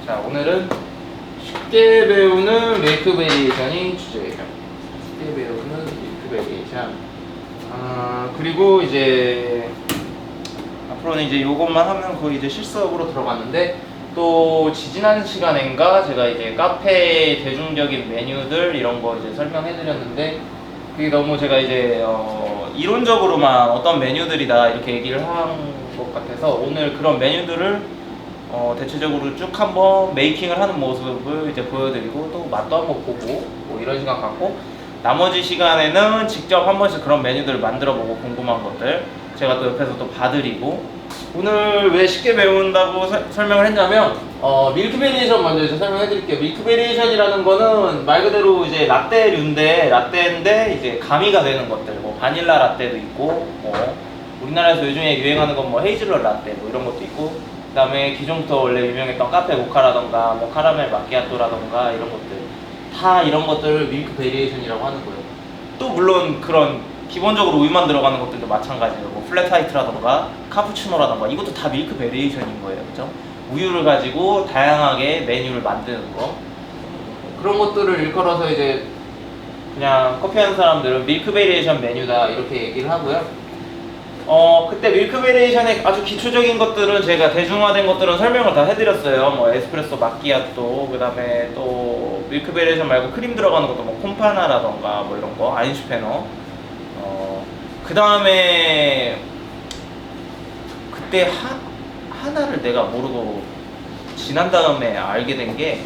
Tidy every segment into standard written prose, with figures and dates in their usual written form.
자, 오늘은 쉽게 배우는 밀크 베리에이션이 주제예요. 쉽게 배우는 밀크 베리에이션. 그리고 이제 앞으로는 이제 요것만 하면 거의 이제 실습으로 들어갔는데, 또 지지난 시간인가 제가 이제 카페 대중적인 메뉴들 이런 거 이제 설명해드렸는데, 그게 너무 제가 이제 이론적으로만 어떤 메뉴들이다 이렇게 얘기를 한 것 같아서, 오늘 그런 메뉴들을 대체적으로 쭉 한번 메이킹을 하는 모습을 이제 보여드리고, 또 맛도 한번 보고 뭐 이런 시간 갖고, 나머지 시간에는 직접 한 번씩 그런 메뉴들을 만들어보고 궁금한 것들 제가 또 옆에서 또 봐드리고. 오늘 왜 쉽게 배운다고 설명을 했냐면, 밀크 베리에이션 먼저 이제 설명해드릴게요. 밀크 베리에이션이라는 거는 말 그대로 이제 라떼인데 이제 가미가 되는 것들, 뭐 바닐라 라떼도 있고, 뭐 우리나라에서 요즘에 유행하는 건 뭐 헤이즐넛 라떼 뭐 이런 것도 있고, 그 다음에 기존부터 원래 유명했던 카페 모카라던가 뭐 카라멜 마키아토라던가 이런 것들, 다 이런 것들을 밀크 베리에이션이라고 하는 거예요. 또 물론 그런 기본적으로 우유만 들어가는 것들도 마찬가지예요. 뭐 플랫 화이트라던가 카푸치노라던가 이것도 다 밀크 베리에이션인 거예요. 그죠? 우유를 가지고 다양하게 메뉴를 만드는 거, 그런 것들을 일컬어서 이제 그냥 커피하는 사람들은 밀크 베리에이션 메뉴다 이렇게 얘기를 하고요. 그때 밀크 베리에이션의 아주 기초적인 것들은 제가 대중화된 것들은 설명을 다 해드렸어요. 뭐 에스프레소 마키아토, 그 다음에 또 밀크 베리에이션 말고 크림 들어가는 것도 뭐 콤파나라던가 뭐 이런 거, 아인슈페너. 그 다음에 그때 하나를 내가 모르고 지난 다음에 알게 된 게,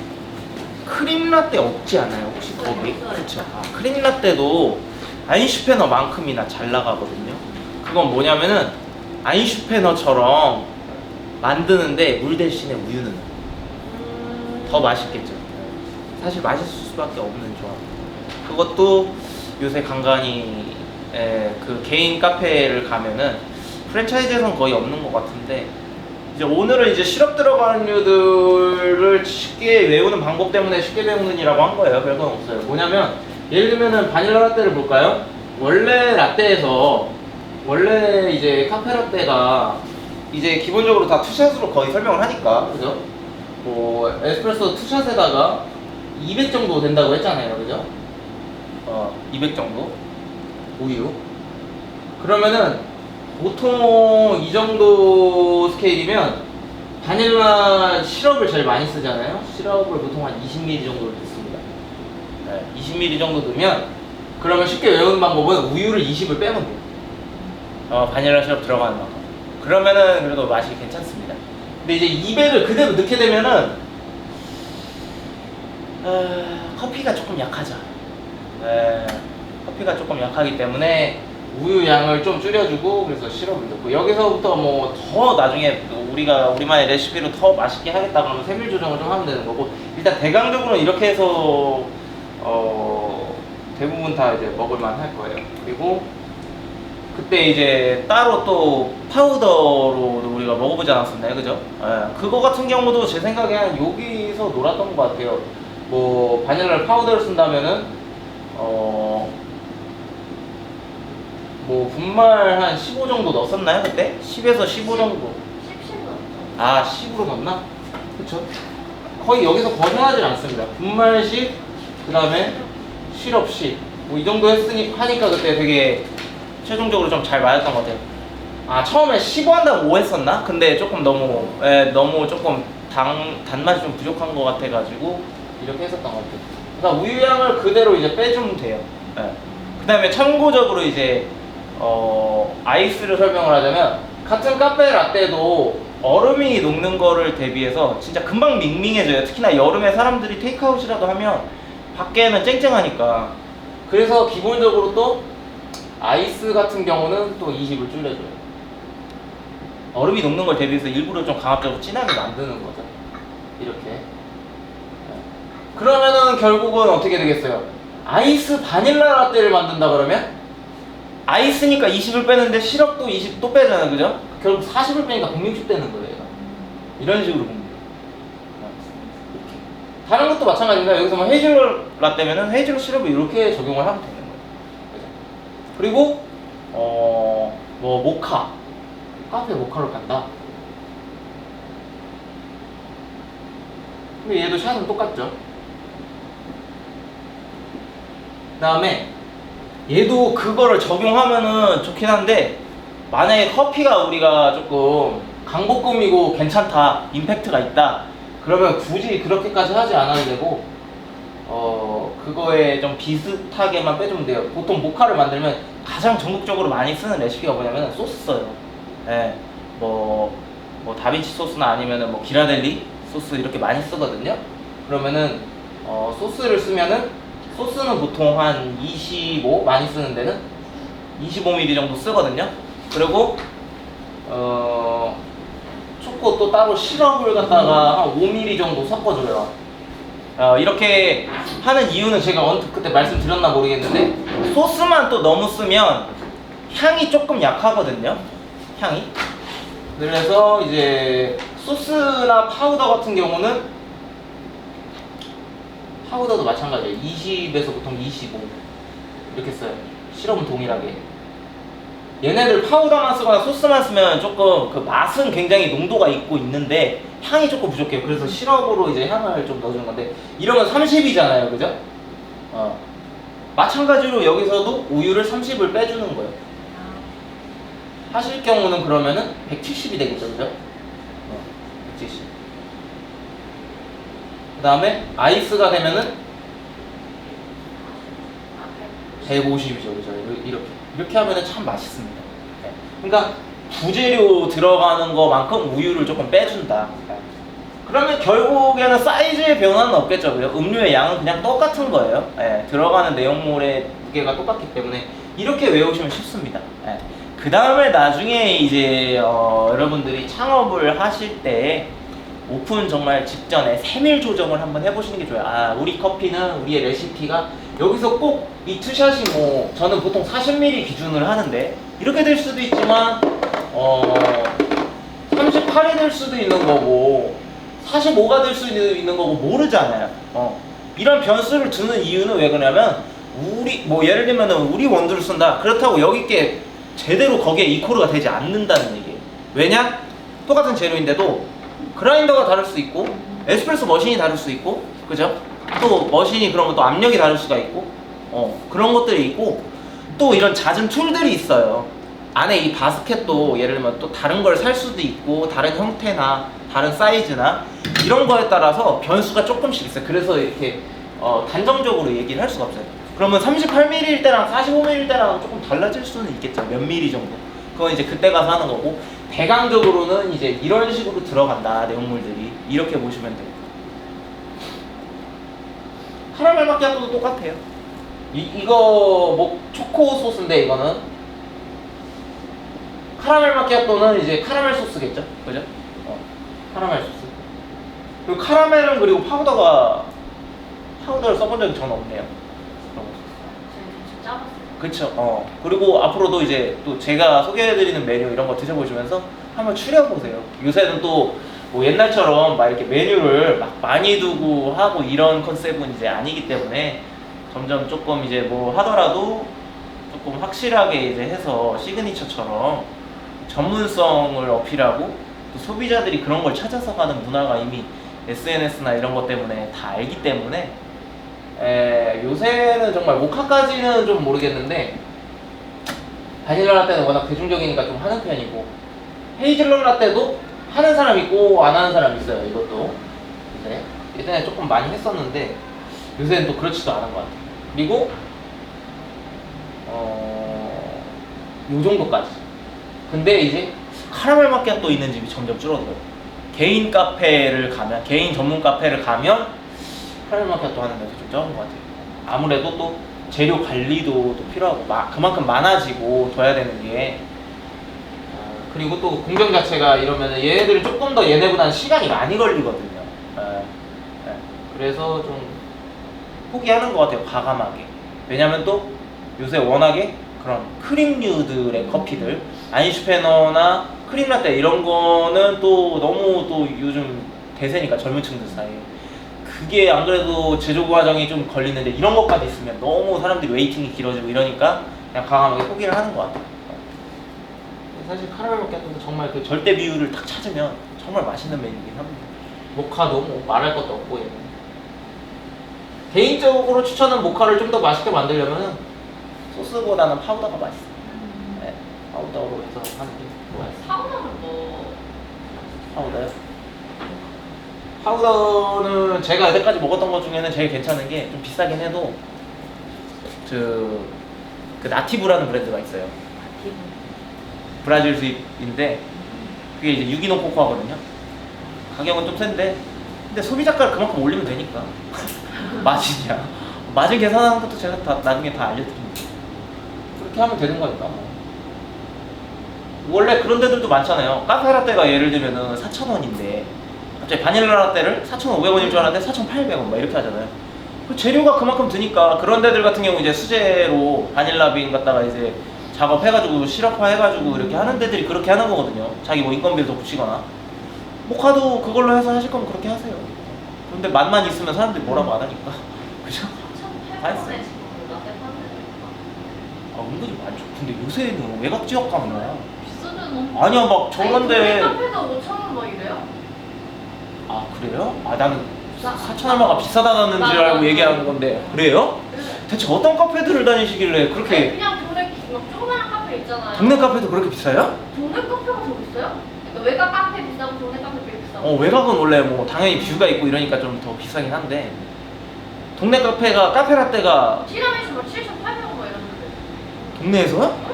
크림 라떼 없지 않아요? 혹시 거기? 그쵸. 크림 라떼도 아인슈페너만큼이나 잘 나가거든요. 그건 뭐냐면은 아인슈페너처럼 만드는데 물 대신에 우유는 더 맛있겠죠. 사실 맛있을 수밖에 없는 조합. 그것도 요새 간간히 그 개인 카페를 가면은 프랜차이즈에선 거의 없는 것 같은데, 이제 오늘은 이제 시럽 들어간 류들을 쉽게 외우는 방법 때문에 쉽게 배우는이라고 한 거예요. 별건 없어요. 뭐냐면, 예를 들면은 바닐라 라떼를 볼까요? 원래 이제 카페 라떼가 이제 기본적으로 다 투샷으로 거의 설명을 하니까, 그죠? 뭐 에스프레소 투샷에다가 200 정도 된다고 했잖아요, 그죠? 200 정도 우유. 그러면은 보통 이 정도 스케일이면 바닐라 시럽을 제일 많이 쓰잖아요. 시럽을 보통 한 20ml 정도 넣습니다. 20ml 정도 넣으면, 그러면 쉽게 외우는 방법은 우유를 20을 빼면 돼요. 바닐라 시럽 들어가는 만큼. 그러면은 그래도 맛이 괜찮습니다. 근데 이제 200을 그대로 넣게 되면은 커피가 조금 약하죠. 커피가 조금 약하기 때문에 우유 양을 좀 줄여주고, 그래서 시럽을 넣고, 여기서부터 뭐 더 나중에 우리만의 레시피로 더 맛있게 하겠다 그러면 세밀 조정을 좀 하면 되는 거고, 일단 대강적으로 이렇게 해서 대부분 다 이제 먹을만 할 거예요. 그리고 그때 이제 따로 또 파우더로도 우리가 먹어보지 않았었나요, 그죠? 그거 같은 경우도 제 생각에 한 여기서 놀았던 것 같아요. 뭐 바닐라를 파우더를 쓴다면은 뭐 분말 한 15 정도 넣었었나요, 그때? 10에서 15 정도. 10으로 넣었나? 그쵸? 거의 여기서 벗어나질 않습니다. 분말 10, 그 다음에 시럽 10. 뭐 이 정도 하니까 그때 되게 최종적으로 좀 잘 맞았던 것 같아요. 처음에 15 한다고 5 했었나? 근데 조금 너무 조금 단맛이 좀 부족한 것 같아가지고 이렇게 했었던 것 같아요. 그러니까 우유향을 그대로 이제 빼주면 돼요. 그 다음에 참고적으로 이제 아이스를 설명을 하자면, 같은 카페 라떼도 얼음이 녹는 거를 대비해서 진짜 금방 밍밍해져요. 특히나 여름에 사람들이 테이크아웃이라도 하면 밖에는 쨍쨍하니까. 그래서 기본적으로 또 아이스 같은 경우는 또 20을 줄여줘요. 얼음이 녹는 걸 대비해서 일부러 좀 강압적으로 진하게 만드는 거죠. 이렇게. 그러면은 결국은 어떻게 되겠어요? 아이스 바닐라 라떼를 만든다 그러면 아이스니까 20을 빼는데 시럽도 20 또 빼잖아요, 그죠? 결국 40을 빼니까 160 되는 거예요. 이런 식으로 보면 돼요. 이렇게. 다른 것도 마찬가지입니다. 여기서 뭐 헤이즐넛 라떼면은 헤이즐넛 시럽을 이렇게 적용을 하면 되는 거예요. 그죠? 그리고 뭐 모카, 카페 모카로 간다. 근데 얘도 샷은 똑같죠. 그 다음에 얘도 그거를 적용하면은 좋긴 한데, 만약에 커피가 우리가 조금 강볶음이고 괜찮다, 임팩트가 있다, 그러면 굳이 그렇게까지 하지 않아도 되고, 그거에 좀 비슷하게만 빼주면 돼요. 보통 모카를 만들면 가장 전국적으로 많이 쓰는 레시피가 뭐냐면 소스 써요. 예, 뭐 다빈치 소스나 아니면은 뭐 기라델리 소스 이렇게 많이 쓰거든요. 그러면은 소스를 쓰면은, 소스는 보통 한 25, 많이 쓰는 데는 25ml 정도 쓰거든요. 그리고 초코 또 따로 시럽을 갖다가 한 5ml 정도 섞어줘요. 이렇게 하는 이유는 제가 언뜻 그때 말씀드렸나 모르겠는데, 소스만 또 너무 쓰면 향이 조금 약하거든요. 향이. 그래서 이제 소스나 파우더 같은 경우는, 파우더도 마찬가지예요. 20에서 보통 25 이렇게 써요. 시럽은 동일하게. 얘네들 파우더만 쓰거나 소스만 쓰면 조금 그 맛은 굉장히 농도가 있고 있는데 향이 조금 부족해요. 그래서 시럽으로 이제 향을 좀 넣어주는 건데, 이러면 30이잖아요, 그죠? 마찬가지로 여기서도 우유를 30을 빼주는 거예요. 하실 경우는 그러면은 170이 되겠죠, 그죠? 170. 그 다음에 아이스가 되면은 150이죠, 그죠? 이렇게 하면은 참 맛있습니다. 네. 그러니까 부재료 들어가는 거만큼 우유를 조금 빼준다. 그러면 결국에는 사이즈의 변화는 없겠죠. 그죠? 음료의 양은 그냥 똑같은 거예요. 네. 들어가는 내용물의 무게가 똑같기 때문에 이렇게 외우시면 쉽습니다. 네. 그 다음에 나중에 이제 여러분들이 창업을 하실 때 오픈 정말 직전에 세밀 조정을 한번 해보시는 게 좋아요. 우리 커피는, 우리의 레시피가 여기서 꼭 이 투샷이 뭐 저는 보통 40ml 기준을 하는데 이렇게 될 수도 있지만 38이 될 수도 있는 거고 45가 될 수도 있는 거고 모르잖아요. 이런 변수를 두는 이유는 왜 그러냐면, 우리 뭐 예를 들면은 우리 원두를 쓴다. 그렇다고 여기 게 제대로 거기에 이코르가 되지 않는다는 얘기예요. 왜냐? 똑같은 재료인데도 그라인더가 다를 수 있고 에스프레소 머신이 다를 수 있고, 그죠? 또 머신이 그러면 또 압력이 다를 수가 있고, 그런 것들이 있고, 또 이런 잦은 툴들이 있어요. 안에 이 바스켓도 예를 들면 또 다른 걸 살 수도 있고, 다른 형태나 다른 사이즈나 이런 거에 따라서 변수가 조금씩 있어요. 그래서 이렇게 단정적으로 얘기를 할 수가 없어요. 그러면 38ml일 때랑 45ml일 때랑 조금 달라질 수는 있겠죠. 몇 ml 정도. 그건 이제 그때 가서 하는 거고, 대강적으로는 이제 이런 식으로 들어간다, 내용물들이. 이렇게 보시면 돼요. 카라멜 마키아토도 똑같아요. 이거 뭐 초코 소스인데, 이거는 카라멜 마키아토는 이제 카라멜 소스겠죠, 그죠? 카라멜 소스. 그리고 카라멜은, 그리고 파우더를 써본 적이 저는 없네요. 그쵸. 그리고 앞으로도 이제 또 제가 소개해드리는 메뉴 이런 거 드셔보시면서 한번 추려보세요. 요새는 또 뭐 옛날처럼 막 이렇게 메뉴를 막 많이 두고 하고 이런 컨셉은 이제 아니기 때문에 점점 조금 이제 뭐 하더라도 조금 확실하게 이제 해서 시그니처처럼 전문성을 어필하고, 또 소비자들이 그런 걸 찾아서 가는 문화가 이미 SNS나 이런 것 때문에 다 알기 때문에, 요새는 정말 모카까지는 좀 모르겠는데, 바닐라 라떼는 워낙 대중적이니까 좀 하는 편이고, 헤이즐넛 라떼도 하는 사람 있고 안 하는 사람 있어요. 이것도 이제 예전에 조금 많이 했었는데 요새는 또 그렇지도 않은 것 같아요. 그리고 요 정도까지. 근데 이제 카라멜 마키아토 있는 집이 점점 줄어들어요. 개인 전문 카페를 가면 카라멜 마키아토 하는 데서 좀 적은 것 같아요. 아무래도 또 재료 관리도 또 필요하고 그만큼 많아지고 둬야 되는 게, 그리고 또 공정 자체가 이러면 얘네들은 조금 더 얘네보다는 시간이 많이 걸리거든요. 그래서 좀 포기하는 것 같아요, 과감하게. 왜냐면 또 요새 워낙에 그런 크림류들의 커피들, 아인슈페너나 크림라떼 이런 거는 또 너무 또 요즘 대세니까, 젊은 층들 사이에. 그게 안 그래도 제조 과정이 좀 걸리는데 이런 것까지 있으면 너무 사람들이 웨이팅이 길어지고 이러니까 그냥 과감하게 포기를 하는 것 같아요. 사실 카라멜 마키아토도 정말 그 절대 비율을 딱 찾으면 정말 맛있는 메뉴이긴 합니다. 모카도 뭐 말할 것도 없고 얘는. 개인적으로 추천은 모카를 좀 더 맛있게 만들려면은 소스보다는 파우더가 맛있어. 네, 파우더로 해서 하는 게 맛있어. 파우더는 뭐? 파우더요? 파우더는 제가 여태까지 먹었던 것 중에는 제일 괜찮은 게 좀 비싸긴 해도 그 나티브라는 브랜드가 있어요. 브라질 수입인데 그게 이제 유기농 코코아거든요. 가격은 좀 센데 근데 소비자가를 그만큼 올리면 되니까 마진이야. 마진 계산하는 것도 제가 다 나중에 다 알려드립니다. 그렇게 하면 되는 거니까 뭐. 원래 그런 데들도 많잖아요. 카페라떼가 예를 들면은 4,000원인데 갑자기 바닐라 라떼를 4,500원일 줄 알았는데 4,800원 막 이렇게 하잖아요. 그 재료가 그만큼 드니까 그런 데들 같은 경우 이제 수제로 바닐라 빈 갖다가 이제 작업해가지고 시럽화 해가지고 이렇게 하는 데들이 그렇게 하는 거거든요. 자기 뭐 인건비를 더 붙이거나. 모카도 그걸로 해서 하실 거면 그렇게 하세요. 그런데 맛만 있으면 사람들이 뭐라고 안 하니까. 그죠? 1,800원에 지금 라떼 파는 아 은근히 많죠. 근데 요새는 외곽 지역 가면 비싸면 너무. 아니야 막 저런데. 카페도 5,000원 막 이래요? 아 그래요? 아 나는 나- 4,000얼마가 비싸다는 줄 알고 맞아. 얘기하는 건데 그래요? 그래. 대체 어떤 카페들을 다니시길래 아니, 그렇게 그냥 동네 막 조그마한 카페 있잖아요. 동네 카페도 그렇게 비싸요? 동네 카페가 더 비싸요? 그러니까 외곽 카페 비싸고 동네 카페 되게 비싸고. 외곽은 원래 뭐 당연히 뷰가 있고 이러니까 좀 더 비싸긴 한데 동네 카페가 카페라떼가 티라미수 막 7,800원 뭐 이러는데. 동네에서요?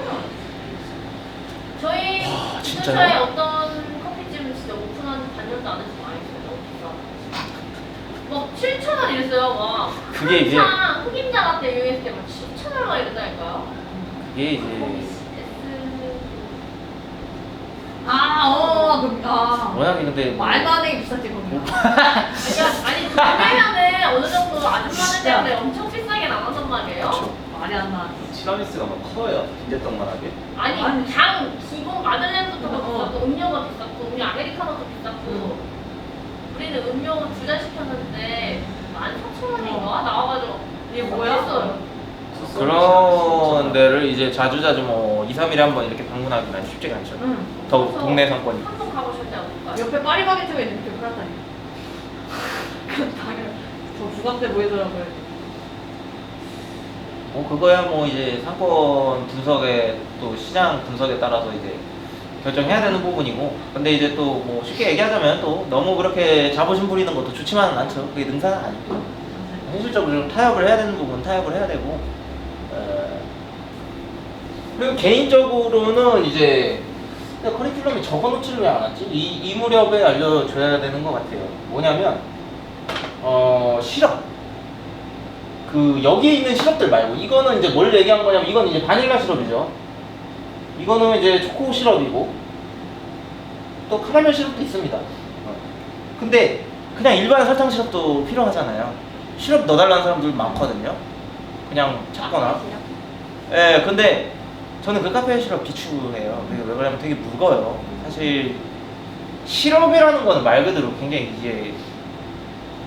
저희 와, 진짜요? 근처에 어떤 커피집은 진짜 오픈한 지 반년도 안 해서 많이 있어요. 너무 비싸. 막 7,000원 이랬어요. 막 그게 이제- 한창 흑임자 라떼 유행했을 때막 10,000원 막 이랬다니까요. 이게 이제 워낙에 근데 뭐 말도 안 되게 비쌌지 거기. 아니 그러면은 어느 정도 아줌마들 때문에 엄청 비싸게 나간단 말이에요. 그쵸. 말이 안 나. 티라미수가 막 커요. 빈대떡만하게. 아니 아니. 당 기본 마들렌부터 어. 비쌌고 음료가 비쌌고 음료 아메리카노도 비쌌고 우리는 음료 2잔 시켰는데 14,000원인가 나와가지고 이게 뭐야? 비쌌어요. 그런 데를 이제 자주자주 뭐 2, 3일에 한 번 이렇게 방문하기는 쉽지가 않죠. 응. 더욱 그래서 동네 상권이. 한번 가보실 때 어떨까요? 옆에 파리바게트가 있는데 그걸 팔았다니. 그건 당연. 더 부담돼 보이더라고요. 그거야 뭐 이제 상권 분석에 또 시장 분석에 따라서 이제 결정해야 되는 부분이고 근데 이제 또 뭐 쉽게 얘기하자면 또 너무 그렇게 자부심 부리는 것도 좋지만은 않죠. 그게 능사는 아니고 현실적으로 좀 타협을 해야 되는 부분은 타협을 해야 되고 그리고 개인적으로는 이제 근데 커리큘럼에 적어놓지를 왜 않았지? 이 무렵에 알려줘야 되는 것 같아요. 뭐냐면 시럽 그 여기에 있는 시럽들 말고 이거는 이제 뭘 얘기한 거냐면 이건 이제 바닐라 시럽이죠. 이거는 이제 초코 시럽이고 또 카라멜 시럽도 있습니다. 근데 그냥 일반 설탕 시럽도 필요하잖아요. 시럽 넣어달라는 사람들 많거든요. 그냥 찾거나. 예, 근데 저는 그 카페 시럽 비추해요. 왜 그러냐면 되게 무거워요. 사실 시럽이라는 거는 말 그대로 굉장히 이제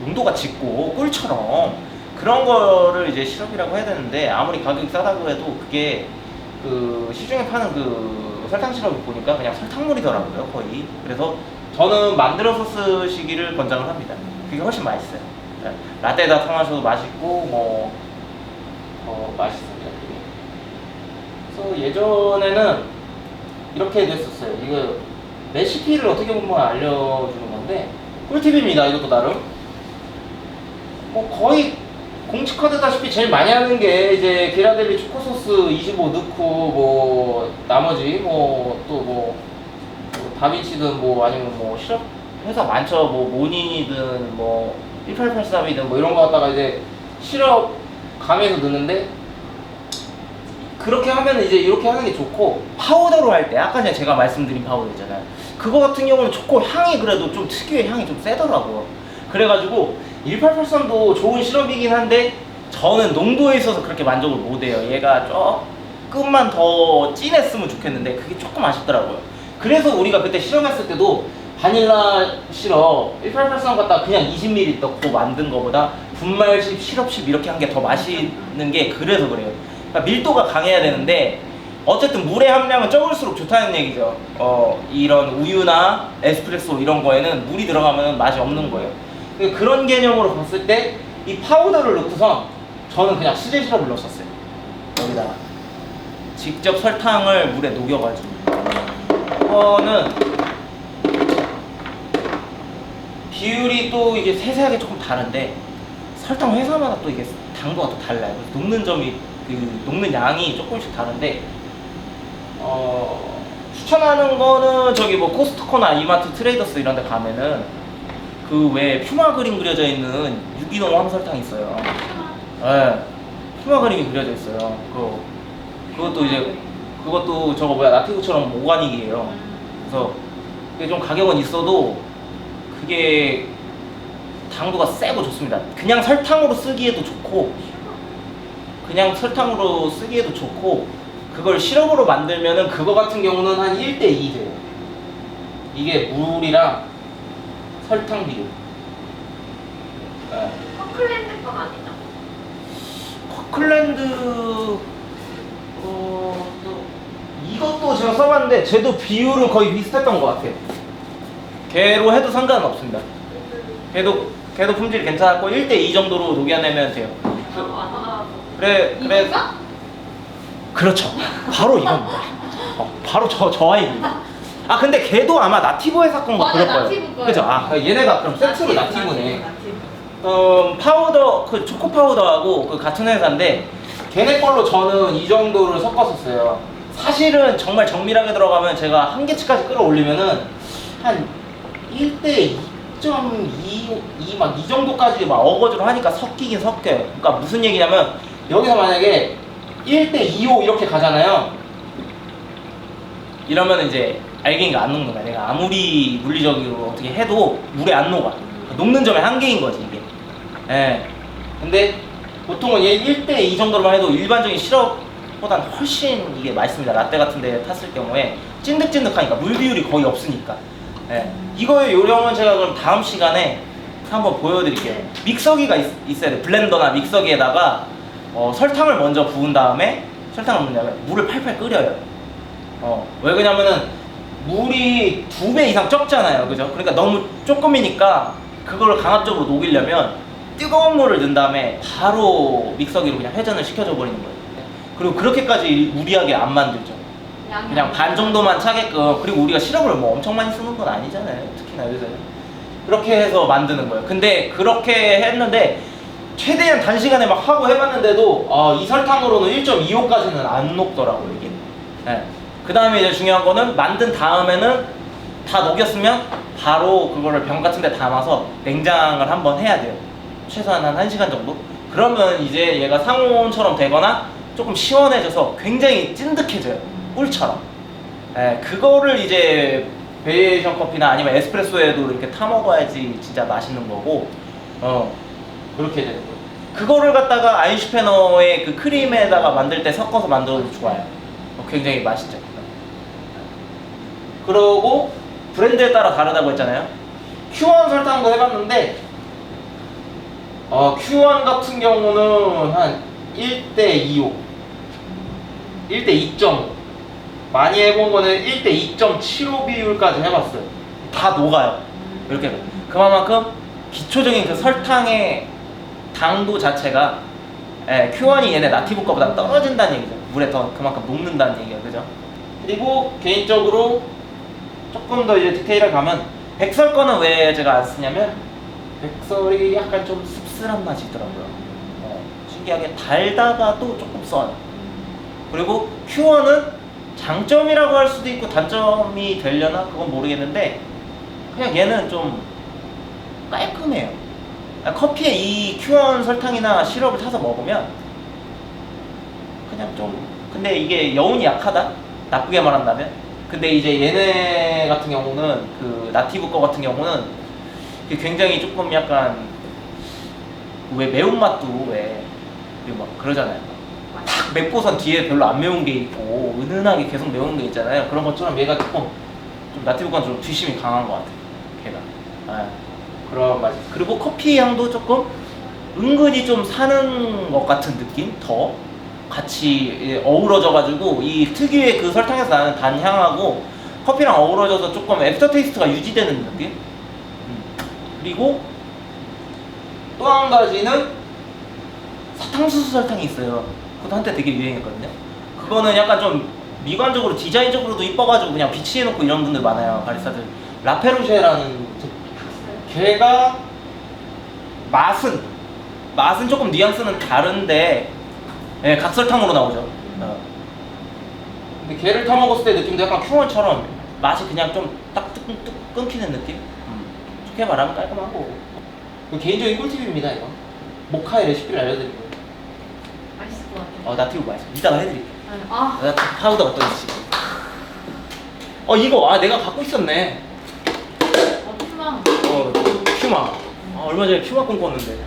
농도가 짙고 꿀처럼 그런 거를 이제 시럽이라고 해야 되는데 아무리 가격이 싸다고 해도 그게 그 시중에 파는 그 설탕 시럽을 보니까 그냥 설탕물이더라고요 거의. 그래서 저는 만들어서 쓰시기를 권장을 합니다. 그게 훨씬 맛있어요. 라떼에다 타 마셔도 맛있고 뭐 맛있습니다. 그게. 그래서 예전에는 이렇게 됐었어요. 이거 레시피를 어떻게 보면 알려주는 건데 꿀팁입니다. 이것도 나름 뭐 거의 공식화되다시피 제일 많이 하는 게 이제 기라델리 초코소스 25 넣고 뭐 나머지 뭐 또 뭐 다빈치든 뭐 아니면 뭐 시럽 회사 많죠. 뭐 모닌이든 뭐 1883이든 뭐 이런 거 갖다가 이제 시럽 감해서 넣는데 그렇게 하면 이제 이렇게 하는 게 좋고 파우더로 할 때 아까 전에 제가 말씀드린 파우더 있잖아요. 그거 같은 경우는 초코 향이 그래도 좀 특유의 향이 좀 세더라고요. 그래가지고 1883도 좋은 시럽이긴 한데 저는 농도에 있어서 그렇게 만족을 못해요. 얘가 조금만 더 진했으면 좋겠는데 그게 조금 아쉽더라고요. 그래서 우리가 그때 실험했을 때도 바닐라 시럽 1883 갖다가 그냥 20ml 넣고 만든 거보다 분말식, 시럽식 이렇게 한 게 더 맛있는 게 그래서 그래요. 그러니까 밀도가 강해야 되는데 어쨌든 물의 함량은 적을수록 좋다는 얘기죠. 이런 우유나 에스프레소 이런 거에는 물이 들어가면 맛이 없는 거예요. 그런 개념으로 봤을 때 이 파우더를 넣고선 저는 그냥 수제 시럽을 넣었어요. 여기다가 직접 설탕을 물에 녹여가지고. 이거는 비율이 또 이게 세세하게 조금 다른데 설탕 회사마다 또 이게 당도가 또 달라요. 그래서 녹는 양이 조금씩 다른데 추천하는 거는 저기 뭐 코스트코나 이마트 트레이더스 이런 데 가면은 그 왜 퓨마 그림 그려져 있는 유기농 황설탕 있어요. 예. 퓨마 그림이 그려져 있어요. 그것도 저거 뭐야 나티브처럼 오가닉이에요. 그래서 그게 좀 가격은 있어도 그게 당도가 세고 좋습니다. 그냥 설탕으로 쓰기에도 좋고 그걸 시럽으로 만들면은 그거 같은 경우는 한 1대2 돼요. 이게 물이랑 설탕 비율. 네. 커클랜드 건 아니죠? 커클랜드 이것도 제가 써봤는데 쟤도 비율은 거의 비슷했던 것 같아요. 걔로 해도 상관은 없습니다. 걔도 품질이 괜찮았고 1대2 정도로 녹여내면 돼요. 그래 이건가? 그렇죠. 바로 이겁니다. 바로 저 아이입니다. 아 근데 걔도 아마 나티브에 샀건 거 맞아, 그럴 거예요. 나티브 거예요. 그죠? 아 얘네가 그럼 세트로 나티브네. 나티브. 파우더 그 초코 파우더하고 그 같은 회사인데 걔네 걸로 저는 이 정도를 섞었었어요. 사실은 정말 정밀하게 들어가면 제가 한 개치까지 끌어올리면은 한 1대 2.2 막 이 정도까지 막 어거지로 하니까 섞이긴 섞여요. 그러니까 무슨 얘기냐면 여기서 만약에 1대25 이렇게 가잖아요. 이러면 이제 알갱이가 안 녹는 거야. 내가 아무리 물리적으로 어떻게 해도 물에 안 녹아. 녹는 점의 한계인 거지 이게. 예. 근데 보통은 얘 1대2 정도로만 해도 일반적인 시럽보다는 훨씬 이게 맛있습니다. 라떼 같은 데 탔을 경우에 찐득찐득하니까 물 비율이 거의 없으니까. 예. 이거의 요령은 제가 그럼 다음 시간에 한번 보여드릴게요. 믹서기가 있어야 돼. 블렌더나 믹서기에다가 설탕을 먼저 부은 다음에 물을 팔팔 끓여요. 왜 그러냐면은 물이 2배 이상 적잖아요. 그죠? 그러니까 너무 조금이니까 그걸 강압적으로 녹이려면 뜨거운 물을 넣은 다음에 바로 믹서기로 그냥 회전을 시켜줘 버리는 거예요. 그리고 그렇게까지 무리하게 안 만들죠. 그냥 반 정도만 차게끔. 그리고 우리가 시럽을 뭐 엄청 많이 쓰는 건 아니잖아요. 특히나 요새는. 그렇게 해서 만드는 거예요. 근데 그렇게 했는데 최대한 단시간에 막 하고 해봤는데도 이 설탕으로는 1.25까지는 안 녹더라고요 이게. 네. 그 다음에 이제 중요한 거는 만든 다음에는 다 녹였으면 바로 그거를 병 같은 데 담아서 냉장을 한번 해야 돼요. 최소한 한 1시간 정도? 그러면 이제 얘가 상온처럼 되거나 조금 시원해져서 굉장히 찐득해져요. 꿀처럼. 예, 그거를 이제 베리에이션 커피나 아니면 에스프레소에도 이렇게 타 먹어야지 진짜 맛있는 거고, 그렇게 되는 거예요. 그거를 갖다가 아인슈페너의 그 크림에다가 만들 때 섞어서 만들어도 좋아요. 굉장히 맛있죠. 그러고 브랜드에 따라 다르다고 했잖아요. Q1 설탕도 해봤는데 Q1 같은 경우는 한 1대25 1대2.5 많이 해본 거는 1대2.75 비율까지 해봤어요. 다 녹아요. 이렇게. 그만큼 기초적인 그 설탕의 당도 자체가 Q1이 얘네 나티브 거보다 떨어진다는 얘기죠. 물에 더 그만큼 녹는다는 얘기예요. 그죠? 그리고 개인적으로 조금 더 이제 디테일을 가면 백설 거는 왜 제가 안 쓰냐면 백설이 약간 좀 씁쓸한 맛이 있더라고요. 신기하게 달다가도 조금 써요. 그리고 Q1은 장점이라고 할 수도 있고 단점이 되려나 그건 모르겠는데 그냥 얘는 좀 깔끔해요. 커피에 이 Q1 설탕이나 시럽을 타서 먹으면 그냥 좀, 근데 이게 여운이 약하다? 나쁘게 말한다면. 근데 이제 얘네 같은 경우는 그 나티브 거 같은 경우는 굉장히 조금 약간 왜 매운맛도 왜 막 그러잖아요. 딱 맵고선 뒤에 별로 안 매운 게 있고 은은하게 계속 매운 게 있잖아요. 그런 것처럼 얘가 조금 좀 나티브 건 좀 뒷심이 강한 것 같아요. 걔가. 그런 맛이. 그리고 커피 향도 조금 은근히 좀 사는 것 같은 느낌? 더 같이 어우러져가지고 이 특유의 그 설탕에서 나는 단향하고 커피랑 어우러져서 조금 애프터 테이스트가 유지되는 느낌? 그리고 또 한 가지는 사탕수수 설탕이 있어요. 그것도 한때 되게 유행했거든요. 그거는 약간 좀 미관적으로 디자인적으로도 이뻐가지고 그냥 비치해놓고 이런 분들 많아요. 바리스타들. 라페루쉐라는 걔가 맛은 조금 뉘앙스는 다른데 예, 각설탕으로 나오죠. 근데 걔를 타먹었을 때 느낌도 약간 큐원처럼 맛이 그냥 좀 딱 끊기는 느낌? 좋게 말하면 깔끔하고. 개인적인 꿀팁입니다 이거. 모카의 레시피를 알려드릴게요. 맛있을 것 같아. 나티브 맛있어. 이따가 해드릴게. 아, 파우더 어떤지. 이거 내가 갖고 있었네. 피망. 퓨마. 얼마 전에 퓨마 꿈꿨는데.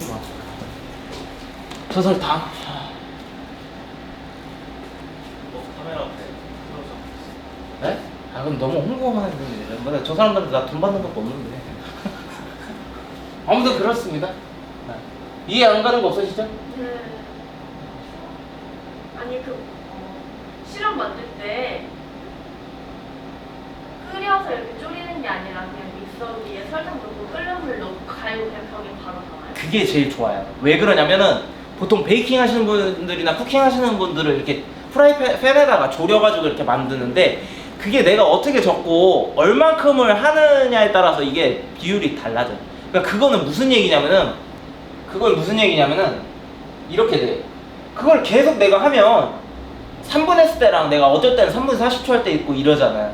퓨마. 저설탕. 카메라 앞에 네? 그럼 너무 홍보만 했는데. 저 사람들한테 나 돈 받는 것도 없는데. 아무튼 그렇습니다. 이해 안 가는 거 없으시죠? 네. 아니 시럽 만들 때 끓여서 이렇게 졸이는 게 아니라 그냥 믹서기에 설탕 넣고 끓는 물 넣고 갈고 그냥 벽에 바로 담아요. 그게 제일 좋아요. 왜 그러냐면은 보통 베이킹 하시는 분들이나 쿠킹 하시는 분들은 이렇게 프라이팬에다가 졸여가지고 이렇게 만드는데 그게 내가 어떻게 적고 얼만큼을 하느냐에 따라서 이게 비율이 달라져요. 그러니까 그건 무슨 얘기냐면은 이렇게 돼. 그걸 계속 내가 하면 3분 했을 때랑 내가 어쩔 때는 3분 40초 할 때 있고 이러잖아요.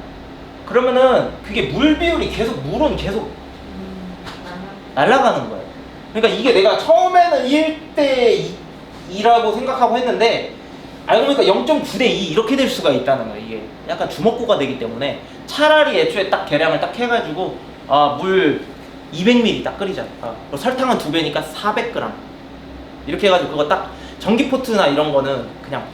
그러면은 그게 물 비율이 물은 계속 날아가는 거예요. 그러니까 이게 내가 처음에는 1대 2라고 생각하고 했는데 알고 보니까 0.9대 2 이렇게 될 수가 있다는 거예요. 이게 약간 주먹구가 되기 때문에 차라리 애초에 딱 계량을 딱 해가지고 물 200ml 딱 끓이자. 설탕은 2배니까 400g 이렇게 해가지고 그거 딱 전기포트나 이런 거는 그냥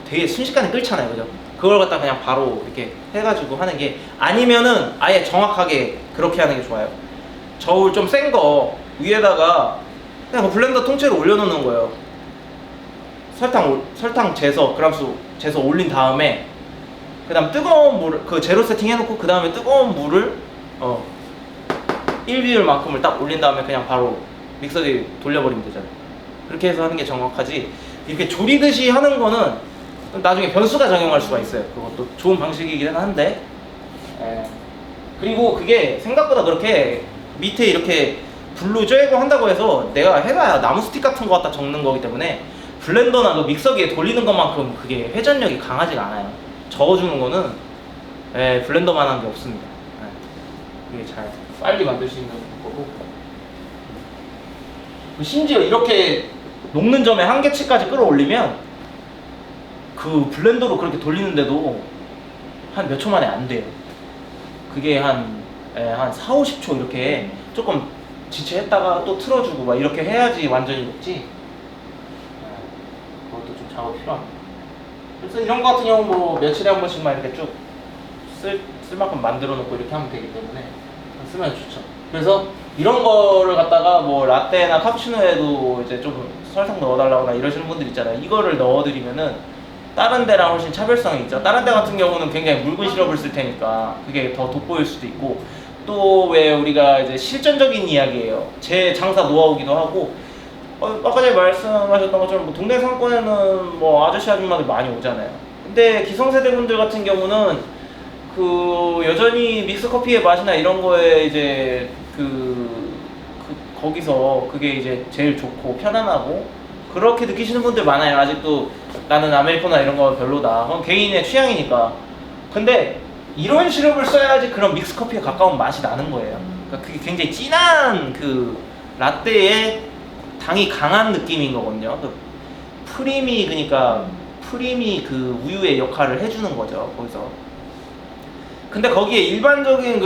되게 순식간에 끓잖아요, 그죠? 그걸 갖다 그냥 바로 이렇게 해가지고 하는 게 아니면은 아예 정확하게 그렇게 하는 게 좋아요. 저울 좀 센 거 위에다가 그냥 블렌더 통째로 올려놓는 거예요. 설탕 재서 그람수 재서 올린 다음에 그다음 뜨거운 물을 제로 세팅 해놓고 그 다음에 뜨거운 물을 1비율만큼을 딱 올린 다음에 그냥 바로 믹서기에 돌려버리면 되잖아요. 그렇게 해서 하는 게 정확하지 이렇게 조리듯이 하는 거는 나중에 변수가 작용할 수가 있어요. 그것도 좋은 방식이긴 한데 그리고 그게 생각보다 그렇게 밑에 이렇게 불로 쬐고 한다고 해서 내가 해봐야 나무 스틱 같은 거 갖다 적는 거기 때문에 블렌더나 그 믹서기에 돌리는 것만큼 그게 회전력이 강하지가 않아요. 저어주는 거는 블렌더만한 게 없습니다. 그게 잘 빨리 만들 수 있는 거고 심지어 이렇게 녹는 점에 한계치까지 끌어올리면 그 블렌더로 그렇게 돌리는데도 한 몇 초 만에 안 돼요. 그게 한 4, 50초 이렇게 조금 지체했다가 또 틀어주고 막 이렇게 해야지 완전히 녹지. 그것도 좀 작업 필요합니다. 그래서 이런 거 같은 경우 뭐 며칠에 한 번씩만 이렇게 쭉 쓸 만큼 만들어 놓고 이렇게 하면 되기 때문에 쓰면 좋죠. 그래서 이런 거를 갖다가 뭐 라떼나 카푸치노에도 이제 좀 설탕 넣어달라거나 이러시는 분들 있잖아요. 이거를 넣어드리면은 다른 데랑 훨씬 차별성이 있죠. 다른 데 같은 경우는 굉장히 묽은 시럽을 쓸 테니까 그게 더 돋보일 수도 있고 또 왜 우리가 이제 실전적인 이야기예요. 제 장사 노하우기도 하고 아까 전에 말씀하셨던 것처럼 뭐 동네 상권에는 뭐 아저씨 아줌마들 많이 오잖아요. 근데 기성세대 분들 같은 경우는 여전히 믹스커피의 맛이나 이런 거에 이제 거기서 그게 이제 제일 좋고 편안하고 그렇게 느끼시는 분들 많아요. 아직도 나는 아메리카노나 이런 거 별로다. 그건 개인의 취향이니까. 근데 이런 시럽을 써야지 그런 믹스커피에 가까운 맛이 나는 거예요. 그러니까 그게 굉장히 진한 라떼의 당이 강한 느낌인 거거든요. 그러니까 프림이 우유의 역할을 해주는 거죠, 거기서. 근데 거기에 일반적인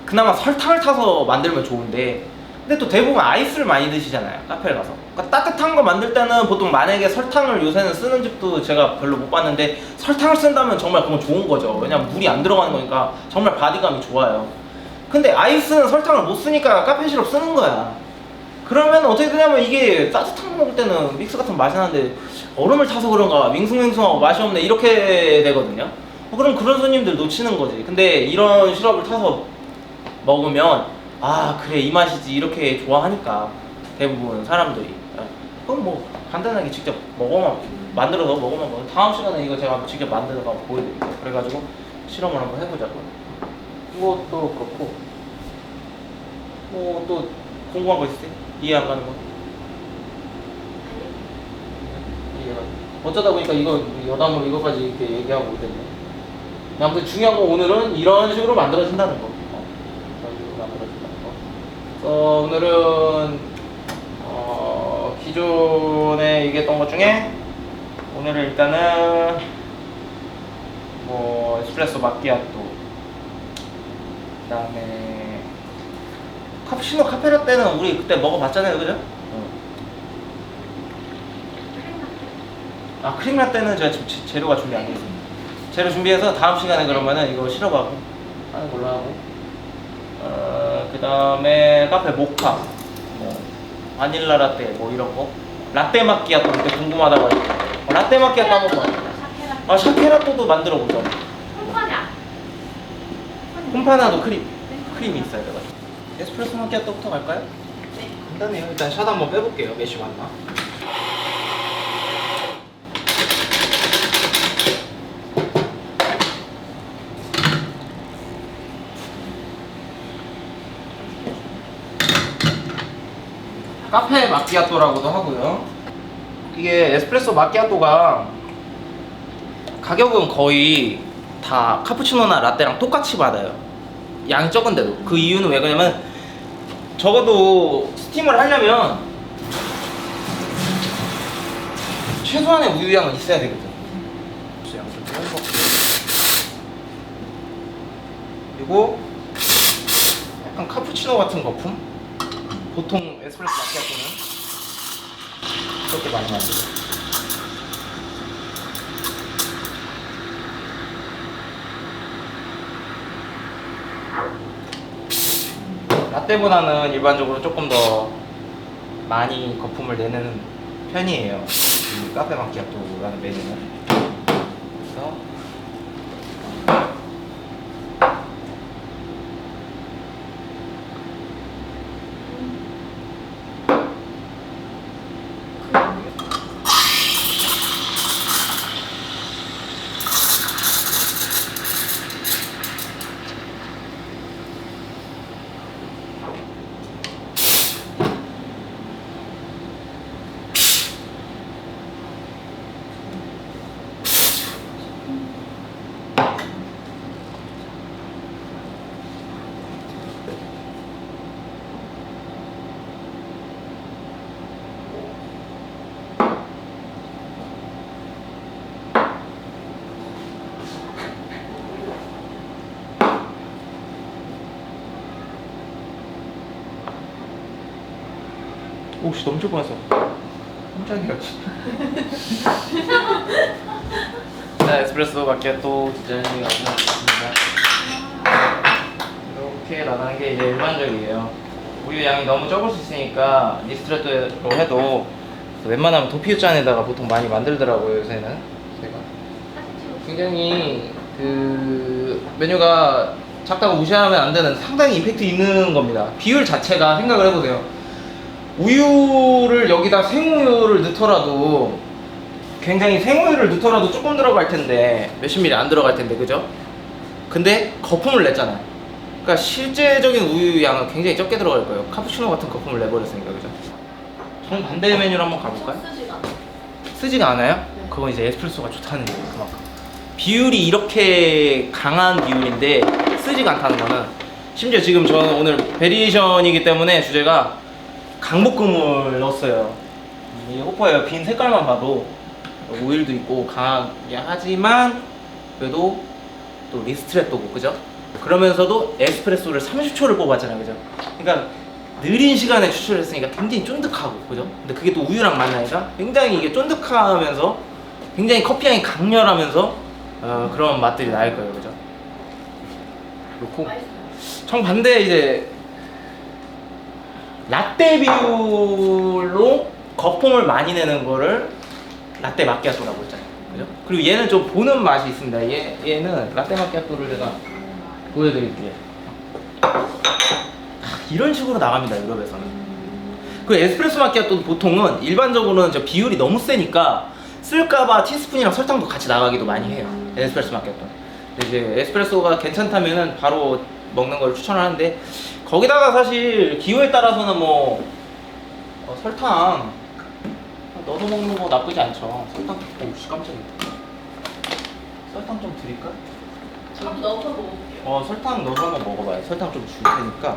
그나마 설탕을 타서 만들면 좋은데 근데 또 대부분 아이스를 많이 드시잖아요, 카페를 가서. 그러니까 따뜻한 거 만들 때는 보통 만약에 설탕을 요새는 쓰는 집도 제가 별로 못 봤는데 설탕을 쓴다면 정말 그건 좋은 거죠. 왜냐면 물이 안 들어가는 거니까 정말 바디감이 좋아요. 근데 아이스는 설탕을 못 쓰니까 카페 시럽 쓰는 거야. 그러면 어떻게 되냐면 이게 따뜻한 거 먹을 때는 믹스 같은 맛이 나는데 얼음을 타서 그런가 밍숭맹숭하고 맛이 없네 이렇게 되거든요. 그럼 그런 손님들 놓치는 거지. 근데 이런 시럽을 타서 먹으면 아 그래 이 맛이지 이렇게 좋아하니까 대부분 사람들이. 그럼 뭐 간단하게 직접 만들어서 먹으면 뭐 다음 시간에 이거 제가 한번 직접 만들어서 보여드릴게요. 그래가지고 실험을 한번 해보자고요. 이것도 그렇고 뭐 또 궁금한 거 있으세요? 이해 안 가는 거? 이해가. 어쩌다 보니까 이거 여담으로 이거까지 이렇게 얘기하고 있겠네. 아무튼 중요한 건 오늘은 이런 식으로 만들어진다는 거. 이런 식으로 만들어진다는 거. 그래서 오늘은 기존에 얘기했던 것 중에 오늘은 일단은 뭐 에스프레소 마키아토, 그다음에 카푸치노 카페라떼는 우리 그때 먹어봤잖아요, 그죠? 아 크림라떼는 제가 지금 재료가 준비 안 돼 있습니다. 재료 준비해서 다음 시간에 그러면은 이거 실어가고 하는 걸로 하고, 그다음에 카페 모카, 뭐 바닐라 라떼 뭐 이런 거, 라떼 마키아토 그때 궁금하다고 하니까 라떼 마키아토 한번 봐. 아 샤케라토도 만들어 보자. 콩파냐? 홈파나도 크림이 있어야 돼가지고. 에스프레소 마키아토부터 갈까요? 네. 간단해요. 일단 샷 한번 빼볼게요. 몇이 맞나? 카페 마키아토라고도 하고요. 이게 에스프레소 마키아토가 가격은 거의 다 카푸치노나 라떼랑 똑같이 받아요. 양이 적은데도. 그 이유는 왜 그러냐면 적어도 스팀을 하려면 최소한의 우유량은 있어야 되거든. 그래서 양좀 빼고. 그리고 약간 카푸치노 같은 거품? 보통 에스프레소 마키아토는 그렇게 많이 만들어요. 라떼보다는 일반적으로 조금 더 많이 거품을 내는 편이에요. 이 카페 마키아토라는 메뉴는. 그래서 오씨 넘칠 뻔했어. 깜짝이야. 자 에스프레소 마키아토 디자인이 완성됐습니다. 이렇게 나가는 게 이제 일반적이에요. 우유 양이 너무 적을 수 있으니까 리스트레토로 해도 웬만하면 도피유 잔에다가 보통 많이 만들더라고요 요새는. 제가 굉장히 그 메뉴가 작다고 무시하면 안 되는 상당히 임팩트 있는 겁니다. 비율 자체가 생각을 해보세요. 우유를 여기다 생우유를 넣더라도 굉장히 생우유를 넣더라도 조금 들어갈 텐데 몇십 미리 안 들어갈 텐데 그죠? 근데 거품을 냈잖아요. 그러니까 실제적인 우유 양은 굉장히 적게 들어갈 거예요. 카푸치노 같은 거품을 내버렸으니까 그죠? 정반대의 메뉴로 한번 가볼까요? 소스지가. 쓰지가 않아요? 그건 이제 에스프레소가 좋다는 거예요. 그만큼 비율이 이렇게 강한 비율인데 쓰지가 않다는 거는, 심지어 지금 저는 오늘 베리에이션이기 때문에 주제가 강볶음을 넣었어요. 이 호퍼예요. 빈 색깔만 봐도 오일도 있고 강하게 하지만 그래도 또 리스트레토고 그죠? 그러면서도 에스프레소를 30초를 뽑았잖아요 그죠? 그러니까 느린 시간에 추출했으니까 굉장히 쫀득하고 그죠? 근데 그게 또 우유랑 만나니까 굉장히 이게 쫀득하면서 굉장히 커피향이 강렬하면서 그런 맛들이 날 거예요 그죠? 그렇고 맛있어요. 정반대 이제 라떼 비율로 거품을 많이 내는 거를 라떼 마키아토라고 했잖아요. 그죠? 그리고 얘는 좀 보는 맛이 있습니다. 얘는 라떼 마키아토를 제가 보여드릴게요. 이런 식으로 나갑니다, 유럽에서는. 그 에스프레소 마키아토도 보통은 일반적으로는 저 비율이 너무 세니까 쓸까봐 티스푼이랑 설탕도 같이 나가기도 많이 해요. 에스프레소 마키아토는. 근데 이제 에스프레소가 괜찮다면은 바로 먹는 걸 추천을 하는데, 거기다가 사실 기호에 따라서는 뭐 설탕 넣어서 먹는 거 나쁘지 않죠. 설탕, 오씨 깜짝이야. 설탕 좀 드릴까? 한번 넣어서 먹어볼게요. 설탕 넣어서 한번 먹어봐요. 설탕 좀 줄 테니까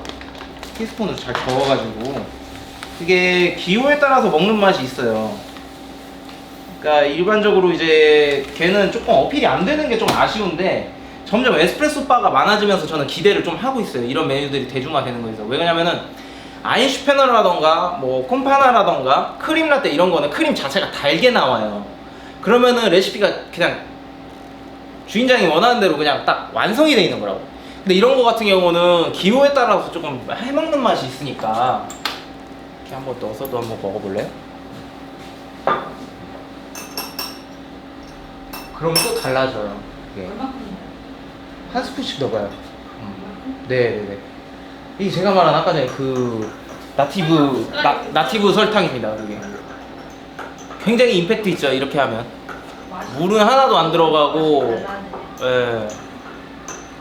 티스푼으로 잘 저어가지고. 그게 기호에 따라서 먹는 맛이 있어요. 그러니까 일반적으로 이제 걔는 조금 어필이 안 되는 게 좀 아쉬운데, 점점 에스프레소 바가 많아지면서 저는 기대를 좀 하고 있어요. 이런 메뉴들이 대중화되는 거에서. 왜냐면은 아인슈페너라던가 뭐 콤파나라던가 크림 라떼 이런 거는 크림 자체가 달게 나와요. 그러면은 레시피가 그냥 주인장이 원하는 대로 그냥 딱 완성이 돼 있는 거라고. 근데 이런 거 같은 경우는 기호에 따라서 조금 해먹는 맛이 있으니까 이렇게 한번 넣어서도 한번 먹어볼래요? 그럼 또 달라져요. 이게. 얼마큼인가요? 한 스푼씩 넣어봐요. 네네네. 이게 제가 말한 아까 전에 그 나티브 설탕입니다. 그게 굉장히 임팩트 있죠. 이렇게 하면 물은 하나도 안 들어가고, 예.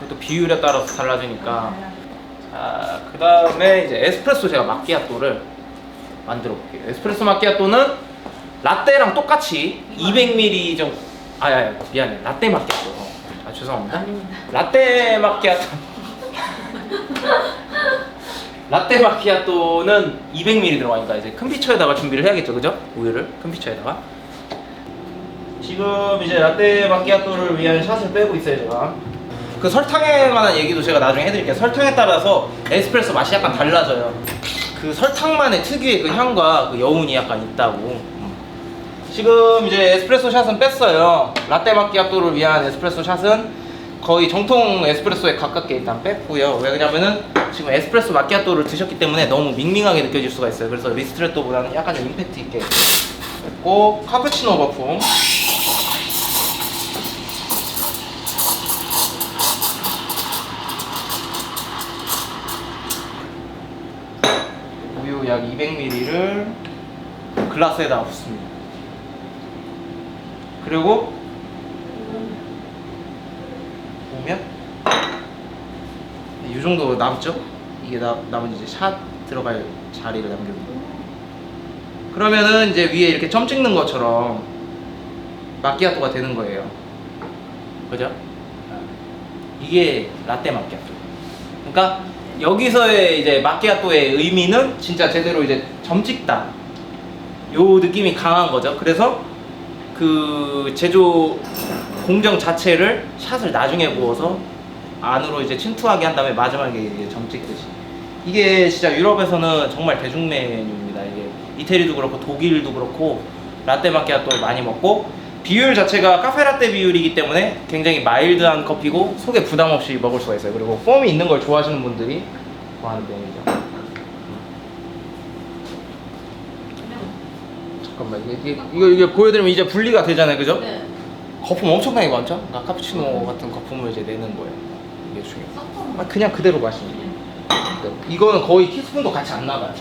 또 비율에 따라서 달라지니까. 자, 그 다음에 이제 에스프레소 제가 마키아토를 만들어 볼게요. 에스프레소 마키아토는 라떼랑 똑같이 200ml 정도. 미안해. 라떼 마키아토. 죄송합니다. 아닙니다. 라떼 마키아토. 라떼 마키아토는 200ml 들어가니까 이제 큰 피처에다가 준비를 해야겠죠, 그죠? 우유를 큰 피처에다가. 지금 이제 라떼 마키아토를 위한 샷을 빼고 있어요, 제가. 그 설탕에 관한 얘기도 제가 나중에 해드릴게요. 설탕에 따라서 에스프레소 맛이 약간 달라져요. 그 설탕만의 특유의 그 향과 그 여운이 약간 있다고. 지금 이제 에스프레소 샷은 뺐어요. 라떼 마키아토를 위한 에스프레소 샷은 거의 정통 에스프레소에 가깝게 일단 뺐고요. 왜 그러냐면은 지금 에스프레소 마키아토를 드셨기 때문에 너무 밍밍하게 느껴질 수가 있어요. 그래서 리스트레토보다는 약간 좀 임팩트 있게 뺐고, 카푸치노 거품. 우유 약 200ml를 글라스에다가 붓습니다. 그리고 보면 이 정도 남죠? 이게 남은 이제 샷 들어갈 자리를 남겨두고, 그러면은 이제 위에 이렇게 점 찍는 것처럼 마키아토가 되는 거예요. 그죠? 이게 라떼 마키아토. 그러니까 여기서의 이제 마키아토의 의미는 진짜 제대로 이제 점 찍다, 요 느낌이 강한 거죠. 그래서 그 제조 공정 자체를 샷을 나중에 부어서 안으로 이제 침투하게 한 다음에 마지막에 이제 점 찍듯이. 이게 진짜 유럽에서는 정말 대중 메뉴입니다. 이게 이태리도 그렇고 독일도 그렇고 라떼 마키아토를 많이 먹고, 비율 자체가 카페라떼 비율이기 때문에 굉장히 마일드한 커피고 속에 부담 없이 먹을 수가 있어요. 그리고 폼이 있는 걸 좋아하시는 분들이 좋아하는 메뉴죠. 잠깐만, 이게 보여드리면 이제 분리가 되잖아요, 그죠? 네. 거품 엄청나게 많죠? 그러니까 카푸치노 같은 거품을 이제 내는 거예요. 이게 중요해요. 그냥 그대로 마시면 돼요. 이거는 거의 티스푼도 같이 안 나가요.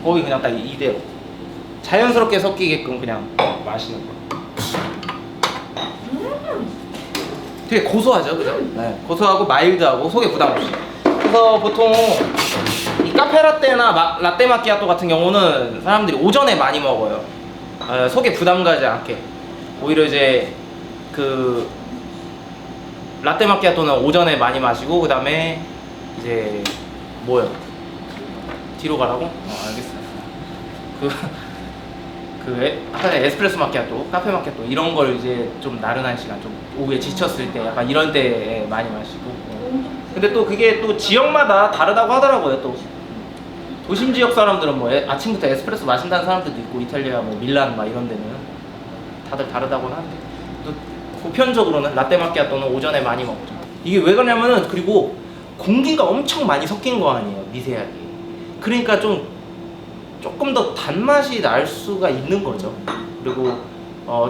거의 그냥 딱 이대로 자연스럽게 섞이게끔 그냥 마시는 거예요. 되게 고소하죠, 그죠? 네, 고소하고 마일드하고 속에 부담 없이. 그래서 보통 이 카페라떼나 라떼 마키아토 같은 경우는 사람들이 오전에 많이 먹어요. 속에 부담 가지 않게. 오히려 이제 그 라떼 마키아토는 오전에 많이 마시고, 그 다음에 이제 뭐요? 뒤로 가라고? 알겠어요. 아까 전에 에스프레소 마키아토, 카페 마키아토 이런 걸 이제 좀 나른한 시간, 좀 오후에 지쳤을 때 약간 이런 때에 많이 마시고. 근데 또 그게 또 지역마다 다르다고 하더라고요. 또 도심 지역 사람들은 뭐 아침부터 에스프레소 마신다는 사람들도 있고, 이탈리아 뭐 밀란 막 이런 데는 다들 다르다고는 하는데, 또 보편적으로는 라떼 마키아토는 오전에 많이 먹죠. 이게 왜 그러냐면은, 그리고 공기가 엄청 많이 섞인 거 아니에요, 미세하게. 그러니까 좀 조금 더 단맛이 날 수가 있는 거죠. 그리고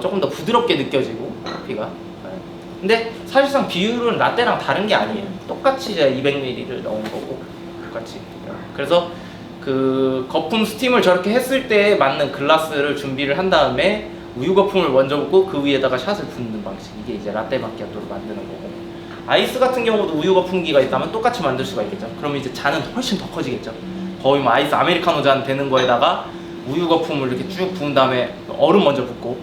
조금 더 부드럽게 느껴지고 커피가. 근데 사실상 비율은 라떼랑 다른 게 아니에요. 똑같이 이제 200ml를 넣은 거고 똑같이. 그래서 그 거품 스팀을 저렇게 했을 때 맞는 글라스를 준비를 한 다음에 우유 거품을 먼저 붓고 그 위에다가 샷을 붓는 방식. 이게 이제 라떼 마키아토를 만드는 거고. 아이스 같은 경우도 우유 거품기가 있다면 똑같이 만들 수가 있겠죠. 그러면 이제 잔은 훨씬 더 커지겠죠. 거의 뭐 아이스 아메리카노 잔 되는 거에다가 우유 거품을 이렇게 쭉 부은 다음에 얼음 먼저 붓고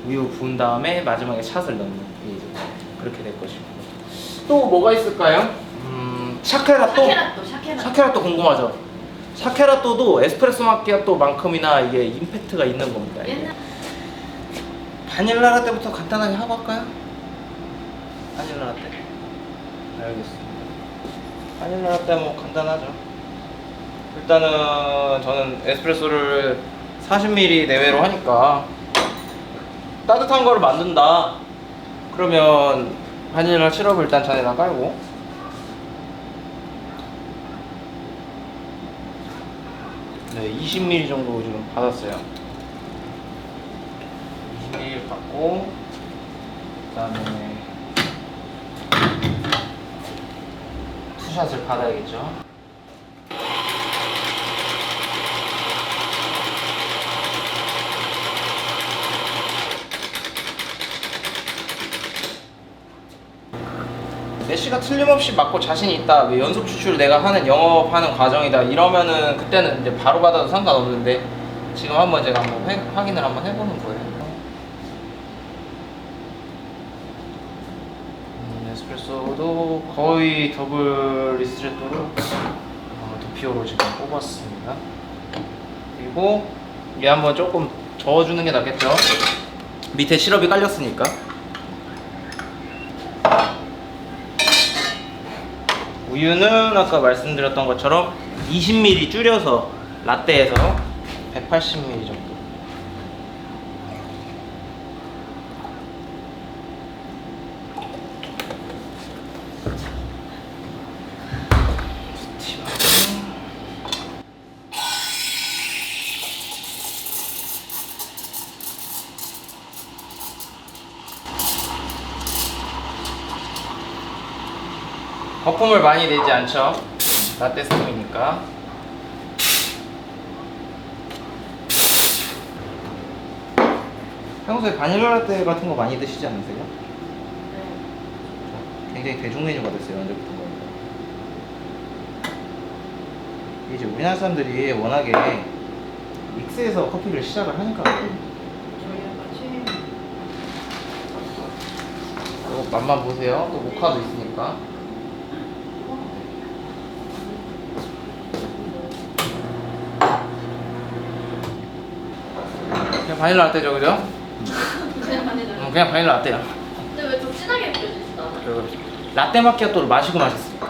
우유 부은 다음에 마지막에 샷을 넣는 게 이제 그렇게 될 것이고. 또 뭐가 있을까요? 샤케라또. 샤케라또 궁금하죠? 샤케라또도 에스프레소 마키아토만큼이나 이게 임팩트가 있는 겁니다. 바닐라 라떼부터 간단하게 하고 할까요? 바닐라 라떼. 알겠습니다. 바닐라 라떼 뭐 간단하죠. 일단은 저는 에스프레소를 40ml 내외로 하니까 따뜻한 거를 만든다. 그러면 바닐라 시럽을 일단 잔에다 깔고 네, 20ml 정도 지금 받았어요. 20ml 받고 그다음에 투샷을 받아야겠죠. 메시가 틀림없이 맞고 자신이 있다. 왜 연속 추출 내가 하는 영업하는 과정이다. 이러면은 그때는 이제 바로 받아도 상관없는데 지금 한번 제가 한번 확인을 한번 해보는 거예요. 에스프레소도 거의 더블 리스트레토로 도피오로 지금 뽑았습니다. 그리고 얘 한번 조금 저어주는 게 낫겠죠. 밑에 시럽이 깔렸으니까. 우유는 아까 말씀드렸던 것처럼 20ml 줄여서 라떼에서 180ml 정도. 거품을 많이 내지 않죠. 라떼 스팀이니까. 평소에 바닐라 라떼 같은 거 많이 드시지 않으세요? 굉장히 대중 메뉴가 됐어요. 언제부터. 이제 우리나라 사람들이 워낙에 믹스해서 커피를 시작을 하니까 이거 맛만 보세요. 또 모카도 있으니까. 그냥 바닐라 라떼죠, 그죠? 그냥 바닐라. 그냥 바닐라 라떼야. 근데 왜 좀 진하게 느껴지지도 않아? 라떼 마키아토를 마시고 마셨으니까.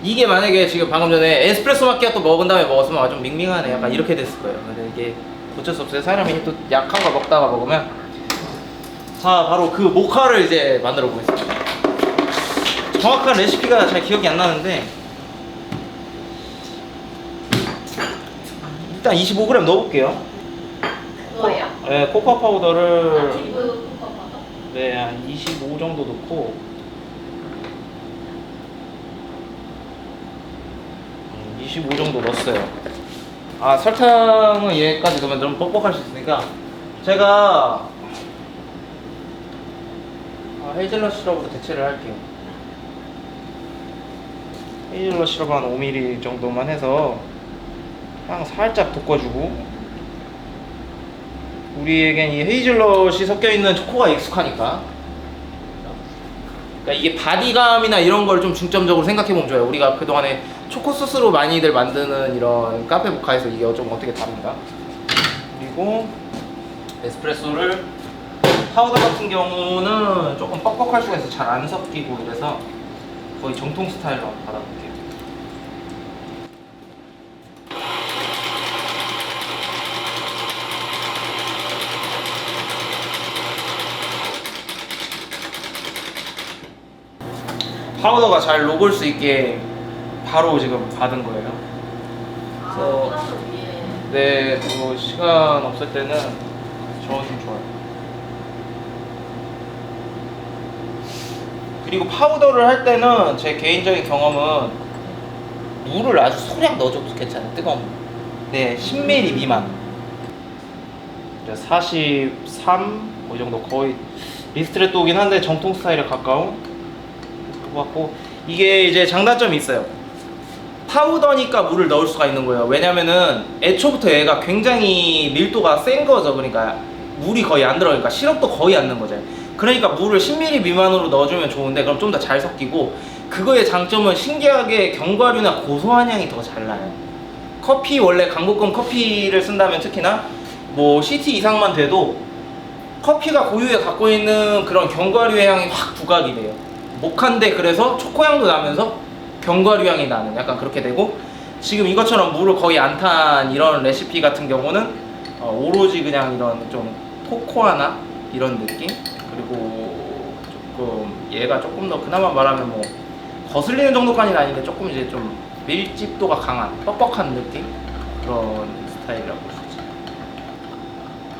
이게 만약에 지금 방금 전에 에스프레소 마키아토 먹은 다음에 먹었으면 좀 밍밍하네. 약간 이렇게 됐을 거예요. 근데 이게 어쩔 수 없어요. 사람이 또 약한 거 먹다가 먹으면. 자, 바로 그 모카를 이제 만들어 보겠습니다. 정확한 레시피가 잘 기억이 안 나는데 일단 25g 넣어볼게요. 뭐예요? 네, 코코아 파우더를 아티브 코코아. 네, 한 25 정도 넣고 25 정도 넣었어요. 아, 설탕은 얘까지 넣으면 너무 뻑뻑할 수 있으니까 제가 헤이즐넛 시럽으로 대체를 할게요. 헤이즐넛 시럽 한 5ml 정도만 해서 향 살짝 돋궈주고, 우리에겐 이 헤이즐넛이 섞여있는 초코가 익숙하니까, 그러니까 이게 바디감이나 이런 걸 좀 중점적으로 생각해보면 좋아요. 우리가 그동안에 초코 소스로 많이들 만드는 이런 카페 모카에서 이게 좀 어떻게 다른가. 그리고 에스프레소를 파우더 같은 경우는 조금 뻑뻑할 수가 있어서 잘 안 섞이고 그래서 거의 정통 스타일로 한번 받아볼게요. 파우더가 잘 녹을 수 있게 바로 지금 받은 거예요. 그래서 플러스 위에. 네, 뭐 시간 없을 때는 저어주면 좋아요. 그리고 파우더를 할 때는 제 개인적인 경험은 물을 아주 소량 넣어줘도 괜찮아요. 뜨거운 물. 네, 10ml 미만. 43, 이 정도 거의 리스트레토긴 한데 정통 스타일에 가까운 것 같고, 이게 이제 장단점이 있어요. 파우더니까 물을 넣을 수가 있는 거예요. 왜냐면은 애초부터 얘가 굉장히 밀도가 센 거죠. 그러니까 물이 거의 안 들어가니까 시럽도 거의 안 넣은 거죠. 그러니까 물을 10ml 미만으로 넣어주면 좋은데 그럼 좀 더 잘 섞이고, 그거의 장점은 신기하게 견과류나 고소한 향이 더 잘 나요. 커피, 원래 강복금 커피를 쓴다면 특히나 뭐 CT 이상만 돼도 커피가 고유에 갖고 있는 그런 견과류의 향이 확 부각이 돼요. 모카인데 그래서 초코향도 나면서 견과류 향이 나는, 약간 그렇게 되고, 지금 이것처럼 물을 거의 안 탄 이런 레시피 같은 경우는 오로지 그냥 이런 좀 코코아나 이런 느낌, 그리고 조금 얘가 조금 더 그나마 말하면 뭐 거슬리는 정도까지는 아닌데 조금 이제 좀 밀집도가 강한 뻑뻑한 느낌, 그런 스타일이라고 볼 수 있죠.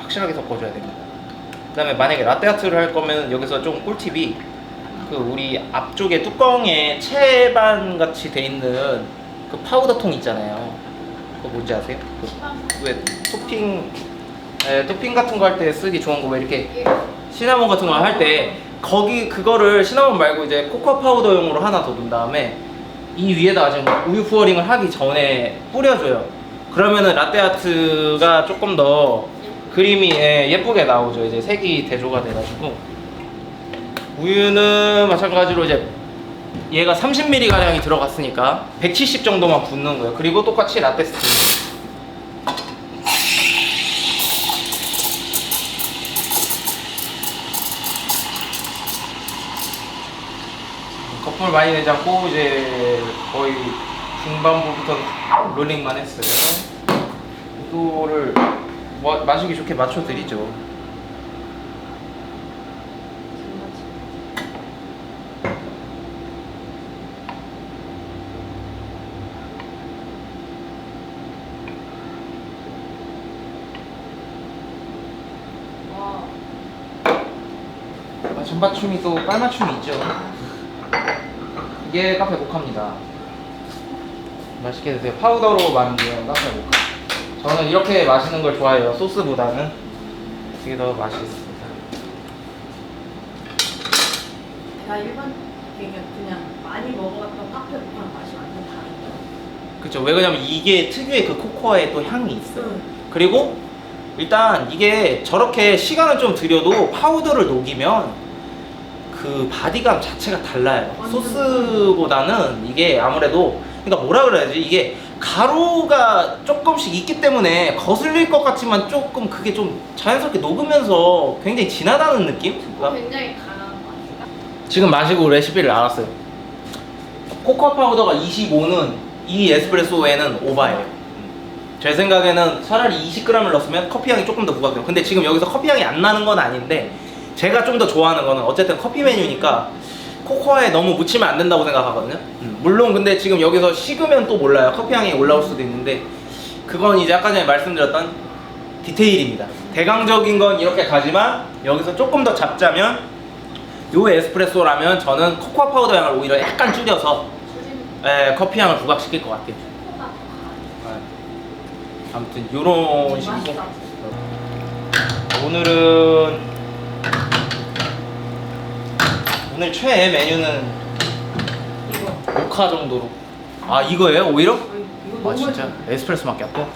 확실하게 섞어줘야 됩니다. 그 다음에 만약에 라떼아트를 할 거면 여기서 좀 꿀팁이, 그 우리 앞쪽에 뚜껑에 채반 같이 돼 있는 그 파우더 통 있잖아요. 그거 뭔지 아세요? 왜 토핑 같은 거 할 때 쓰기 좋은 거, 왜 이렇게 시나몬 같은 거 할 때 거기 그거를 시나몬 말고 이제 코코아 파우더용으로 하나 더 넣은 다음에 이 위에다 지금 우유 푸어링을 하기 전에 뿌려줘요. 그러면은 라떼아트가 조금 더 그림이 예쁘게 나오죠. 이제 색이 대조가 돼가지고. 우유는 마찬가지로 이제 얘가 30ml 가량이 들어갔으니까 170 정도만 붓는 거예요. 그리고 똑같이 라떼 스틱. 거품을 많이 내지 않고 이제 거의 중반부부터 롤링만 했어요. 이거를 마시기 좋게 맞춰드리죠. 전받춤이 또 깔맞춤이 있죠. 이게 카페 모카입니다. 맛있게 드세요. 파우더로 만든 카페 모카. 저는 이렇게 마시는 걸 좋아해요. 소스보다는 이게 더 맛있습니다. 제가 일반 그냥 많이 먹어봤던 카페 모카랑 맛이 완전 다르죠. 그쵸. 왜 그러냐면 이게 특유의 그 코코아의 또 향이 있어요. 그리고 일단 이게 저렇게 시간을 좀 들여도 파우더를 녹이면 그 바디감 자체가 달라요. 소스보다는 이게 아무래도, 그러니까 뭐라 그래야지, 이게 가루가 조금씩 있기 때문에 거슬릴 것 같지만 조금 그게 좀 자연스럽게 녹으면서 굉장히 진하다는 느낌? 굉장히 강한 맛이다. 지금 마시고 레시피를 알았어요. 코코아 파우더가 25는 이 에스프레소에는 오바예요. 제 생각에는 차라리 20g을 넣었으면 커피향이 조금 더 부각돼요. 근데 지금 여기서 커피향이 안 나는 건 아닌데, 제가 좀 더 좋아하는 거는 어쨌든 커피 메뉴니까 코코아에 너무 묻히면 안 된다고 생각하거든요. 물론 근데 지금 여기서 식으면 또 몰라요. 커피향이 올라올 수도 있는데, 그건 이제 아까 전에 말씀드렸던 디테일입니다. 대강적인 건 이렇게 가지만 여기서 조금 더 잡자면, 요 에스프레소라면 저는 코코아 파우더 향을 오히려 약간 줄여서 커피향을 부각시킬 것 같아요. 아무튼 요런 식이고, 오늘 최애 메뉴는 이거. 모카 정도로. 아, 이거예요? 오히려? 이거 아, 너무 진짜? 맛있어. 에스프레소 마키아토?